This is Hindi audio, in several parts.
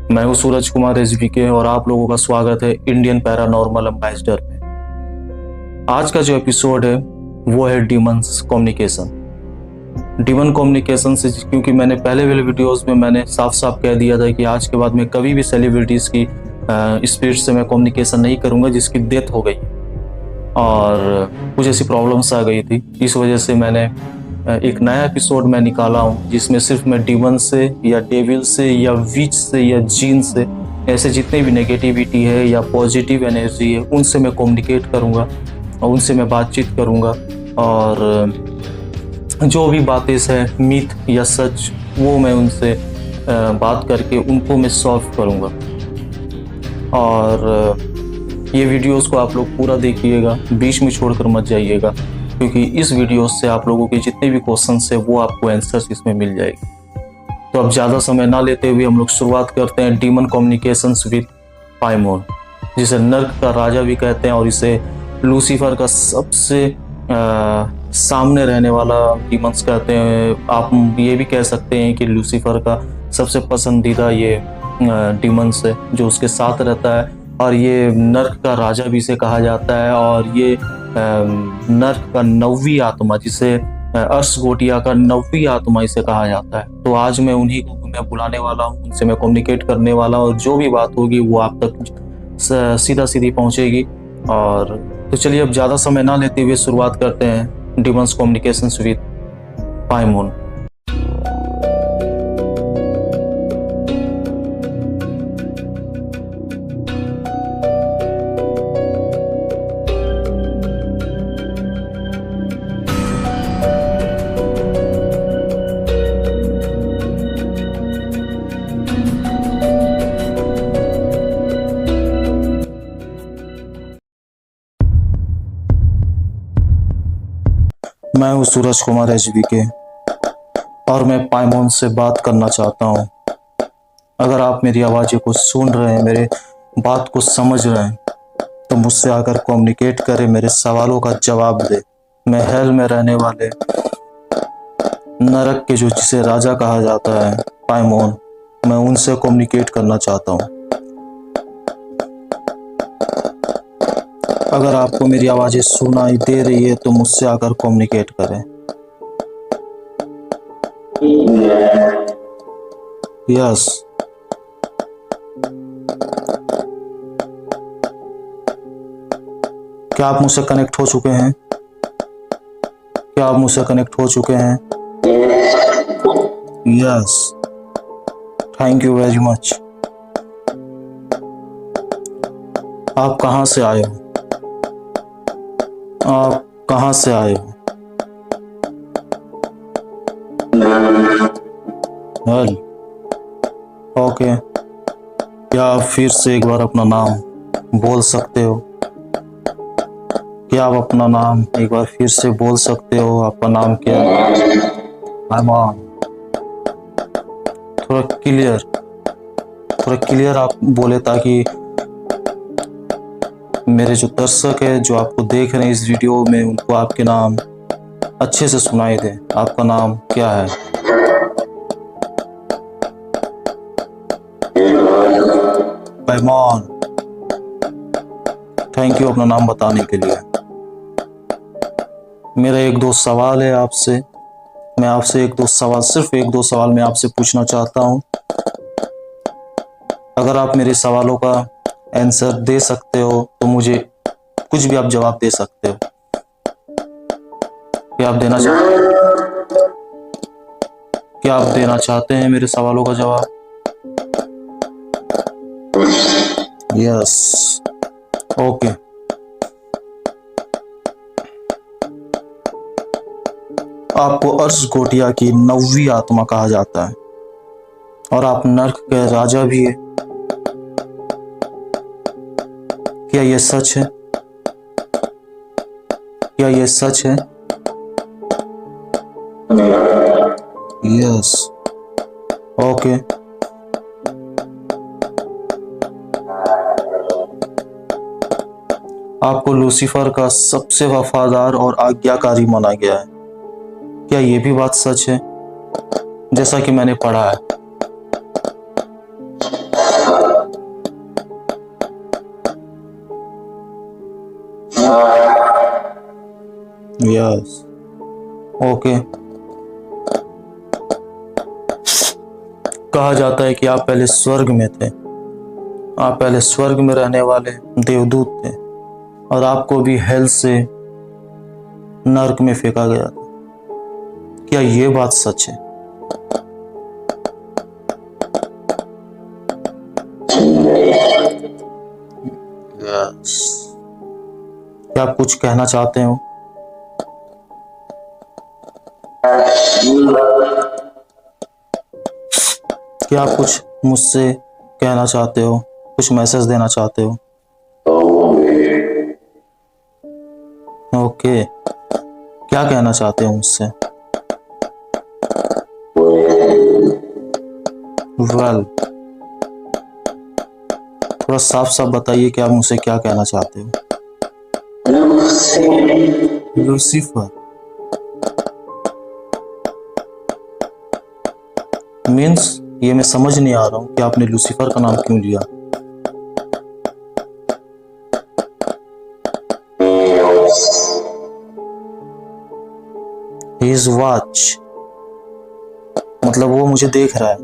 मैं हूं सूरज कुमार SBK और आप लोगों का स्वागत है इंडियन पैरानॉर्मल एम्बेसडर में। आज का जो एपिसोड है वो है डीमंस कम्युनिकेशन। डीमन कम्युनिकेशन से, क्योंकि मैंने पहले वाले वीडियोस में मैंने साफ साफ कह दिया था कि आज के बाद मैं कभी भी सेलिब्रिटीज़ की स्पीड से मैं कम्युनिकेशन नहीं करूंगा जिसकी डेथ हो गई और कुछ ऐसी प्रॉब्लम्स आ गई थी। इस वजह से मैंने एक नया एपिसोड मैं निकाला हूँ जिसमें सिर्फ मैं डीमन से या डेविल से या विच से या जीन से, ऐसे जितने भी नेगेटिविटी है या पॉजिटिव एनर्जी है उनसे मैं कम्युनिकेट करूँगा और उनसे मैं बातचीत करूँगा और जो भी बातें हैं मिथ या सच वो मैं उनसे बात करके उनको मैं सॉल्व करूँगा। और ये वीडियोस को आप लोग पूरा देखिएगा, बीच में छोड़कर मत जाइएगा, क्योंकि इस वीडियो से आप लोगों के जितने भी क्वेश्चंस है वो आपको आंसर्स इसमें मिल जाएगी। तो अब ज़्यादा समय ना लेते हुए हम लोग शुरुआत करते हैं डीमन कम्युनिकेशंस विद पाइमोन, जिसे नर्क का राजा भी कहते हैं और इसे लूसीफर का सबसे सामने रहने वाला डीमंस कहते हैं। आप ये भी कह सकते हैं कि लूसीफर का सबसे पसंदीदा ये डीमंस है जो उसके साथ रहता है, और ये नर्क का राजा भी इसे कहा जाता है और ये नर्क का 9वीं आत्मा, जिसे अर्शगोटिया का 9वीं आत्मा इसे कहा जाता है। तो आज मैं उन्हीं को मैं बुलाने वाला हूँ, उनसे मैं कम्युनिकेट करने वाला हूँ और जो भी बात होगी वो आप तक सीधा सीधी पहुँचेगी। और तो चलिए अब ज़्यादा समय ना लेते हुए शुरुआत करते हैं डीमंस कम्युनिकेशंस विद पाइमोन। मैं हूँ सूरज कुमार SBK और मैं पाइमोन से बात करना चाहता हूँ। अगर आप मेरी आवाज़ को सुन रहे हैं, मेरे बात को समझ रहे हैं, तो मुझसे आकर कम्युनिकेट करें, मेरे सवालों का जवाब दे। मैं हेल में रहने वाले नरक के जिसे राजा कहा जाता है पाइमोन, मैं उनसे कम्युनिकेट करना चाहता हूँ। अगर आपको मेरी आवाज़ें सुनाई दे रही है तो मुझसे आकर कम्युनिकेट करें। यस, क्या आप मुझसे कनेक्ट हो चुके हैं? क्या आप मुझसे कनेक्ट हो चुके हैं? Yes, thank you very much. आप कहाँ से आए हो? आप कहाँ से आए हो? हल ओके, क्या आप फिर से एक बार अपना नाम बोल सकते हो? क्या आप अपना नाम एक बार फिर से बोल सकते हो? आपका नाम क्या है? थोड़ा क्लियर आप बोले ताकि मेरे जो दर्शक है, जो आपको देख रहे हैं इस वीडियो में, उनको आपके नाम अच्छे से सुनाई दे। आपका नाम क्या है? पाइमोन, थैंक यू अपना नाम बताने के लिए। मेरा एक दो सवाल है आपसे। मैं आपसे सिर्फ एक दो सवाल मैं आपसे पूछना चाहता हूँ। अगर आप मेरे सवालों का आंसर दे सकते हो तो मुझे कुछ भी आप जवाब दे सकते हो। क्या आप देना चाहते हैं मेरे सवालों का जवाब? Yes, okay. आपको अर्शगोटिया की 9वीं आत्मा कहा जाता है और आप नर्क के राजा भी है। क्या ये सच है? क्या ये सच है? Yes, okay. आपको लूसीफर का सबसे वफादार और आज्ञाकारी माना गया है। क्या ये भी बात सच है? जैसा कि मैंने पढ़ा है यस, ओके। कहा जाता है कि आप पहले स्वर्ग में थे, आप पहले स्वर्ग में रहने वाले देवदूत थे और आपको भी हेल से नर्क में फेंका गया था। क्या ये बात सच है? यस। क्या आप कुछ कहना चाहते हो? क्या आप कुछ मुझसे कहना चाहते हो, कुछ मैसेज देना चाहते हो? ओके, क्या कहना चाहते हो मुझसे? वेल, थोड़ा साफ साफ बताइए कि आप मुझसे क्या कहना चाहते हो? लूसीफर मीन्स, ये मैं समझ नहीं आ रहा हूँ कि आपने लूसीफर का नाम क्यों लिया। His watch, मतलब वो मुझे देख रहा है।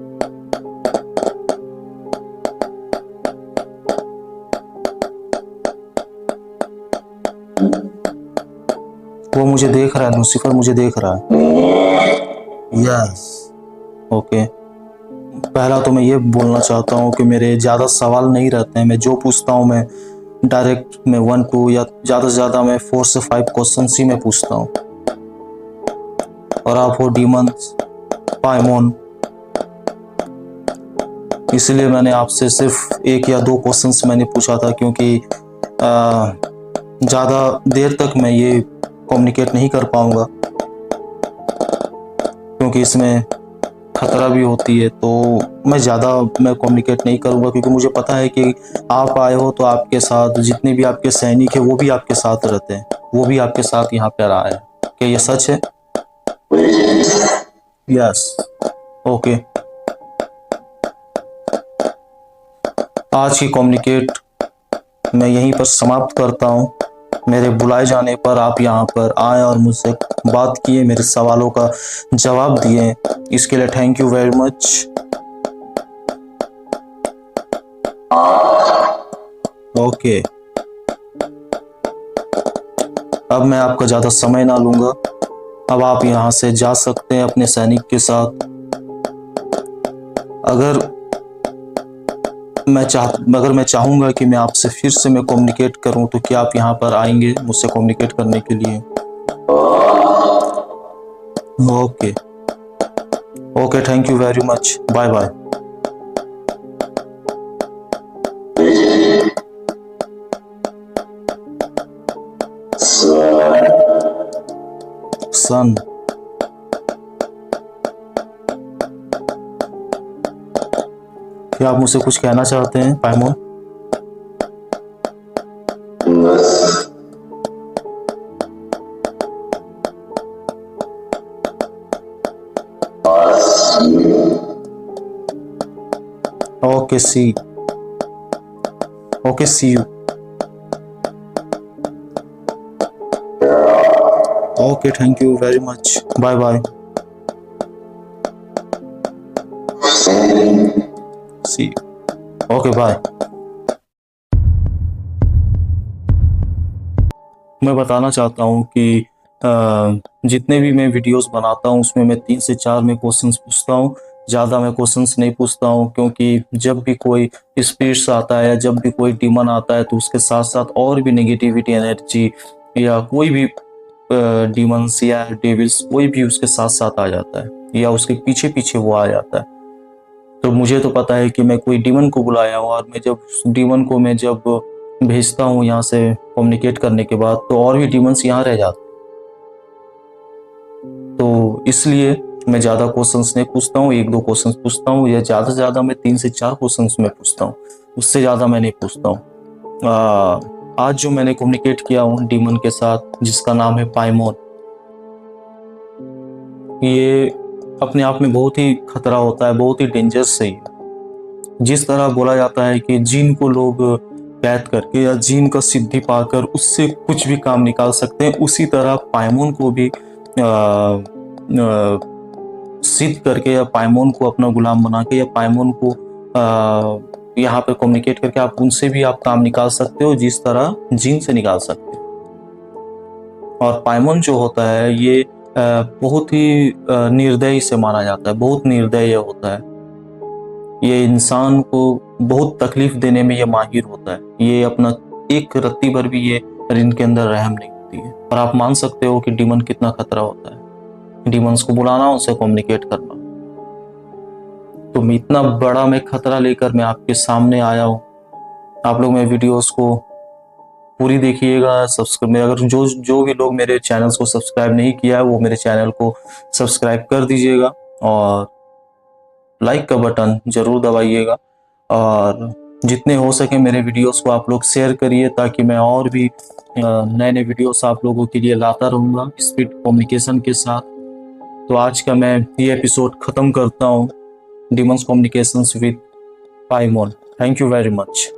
वो मुझे देख रहा है, लूसीफर मुझे देख रहा है। Yes, okay. पहला तो मैं ये बोलना चाहता हूँ कि मेरे ज़्यादा सवाल नहीं रहते हैं। मैं जो पूछता हूँ मैं डायरेक्ट मैं 1-2 या ज़्यादा से ज़्यादा मैं 4 से 5 क्वेश्चन ही मैं पूछता हूँ। और आप हो डीमंस पाइमोन, इसलिए मैंने आपसे सिर्फ 1 या 2 क्वेश्चंस मैंने पूछा था, क्योंकि ज़्यादा देर तक मैं ये कम्युनिकेट नहीं कर पाऊँगा, क्योंकि इसमें खतरा भी होती है। तो मैं कम्युनिकेट नहीं करूँगा, क्योंकि मुझे पता है कि आप आए हो तो आपके साथ जितने भी आपके सैनिक हैं वो भी आपके साथ रहते हैं, वो भी आपके साथ यहाँ पर आए हैं। क्या ये सच है? Yes, okay. आज की कम्युनिकेट मैं यहीं पर समाप्त करता हूँ। मेरे बुलाए जाने पर आप यहाँ पर आए और मुझसे बात किए, मेरे सवालों का जवाब दिए, इसके लिए thank you very much. Okay, अब मैं आपका ज़्यादा समय ना लूँगा। अब आप यहाँ से जा सकते हैं अपने सैनिक के साथ। अगर मैं चाहूँगा कि मैं आपसे फिर से मैं कम्युनिकेट करूँ, तो क्या आप यहाँ पर आएंगे मुझसे कम्युनिकेट करने के लिए? Okay, okay, thank you very much, bye bye. Son, क्या आप मुझसे कुछ कहना चाहते हैं Paimon? Okay, see you. Okay, thank you very much, bye bye. See you, okay, bye. मैं बताना चाहता हूँ कि जितने भी मैं वीडियोस बनाता हूँ उसमें मैं 3 से 4 में क्वेश्चंस पूछता हूँ, ज़्यादा मैं क्वेश्चंस नहीं पूछता हूँ, क्योंकि जब भी कोई स्पिरिट्स आता है, जब भी कोई डीमन आता है, तो उसके साथ साथ और भी नेगेटिविटी एनर्जी या कोई भी डीमंस या डेविल्स कोई भी उसके साथ साथ आ जाता है, या उसके पीछे पीछे वो आ जाता है। तो मुझे तो पता है कि मैं कोई डीमन को बुलाया हूँ, और मैं जब डीमन को मैं जब भेजता हूँ यहाँ से कम्युनिकेट करने के बाद, तो और भी डीमंस यहाँ रह जाते हैं। तो इसलिए मैं ज़्यादा क्वेश्चंस नहीं पूछता हूँ, 1-2 क्वेश्चंस पूछता हूँ, या ज़्यादा से ज़्यादा मैं 3 से 4 क्वेश्चंस में पूछता हूँ, उससे ज़्यादा मैं नहीं पूछता हूँ। आज जो मैंने कम्युनिकेट किया हूँ डीमन के साथ, जिसका नाम है पाइमोन, ये अपने आप में बहुत ही खतरा होता है, बहुत ही डेंजरस है। जिस तरह बोला जाता है कि जिन को लोग कैद करके या जीन का सिद्धि पाकर उससे कुछ भी काम निकाल सकते हैं। उसी तरह पाइमोन को भी सिद्ध करके या पाइमोन को अपना गुलाम बना के या पाइमोन को यहाँ पे कम्युनिकेट करके आप उनसे भी आप काम निकाल सकते हो, जिस तरह जीन से निकाल सकते हो। और पाइमोन जो होता है ये बहुत ही निर्दयी से माना जाता है, बहुत निर्दयी होता है। ये इंसान को बहुत तकलीफ देने में ये माहिर होता है। ये अपना एक रत्ती भर भी ये इनके अंदर रहम नहीं होती है। और आप मान सकते हो कि डीमन कितना खतरा होता है। डीमंस को बुलाना, उनसे कम्युनिकेट करना। तो मैं इतना बड़ा मैं खतरा लेकर मैं आपके सामने आया हूँ। आप लोग मेरे वीडियोस को पूरी देखिएगा। सब्सक्राइब, अगर जो भी लोग मेरे चैनल्स को सब्सक्राइब नहीं किया है वो मेरे चैनल को सब्सक्राइब कर दीजिएगा और लाइक का बटन जरूर दबाइएगा। और जितने हो सके मेरे वीडियोस को आप लोग शेयर करिए, ताकि मैं और भी नए नए वीडियोस आप लोगों के लिए लाता रहूँगा स्पीड कम्युनिकेशन के साथ। तो आज का मैं ये एपिसोड ख़त्म करता हूँ, demons communications with Paimon. Thank you very much.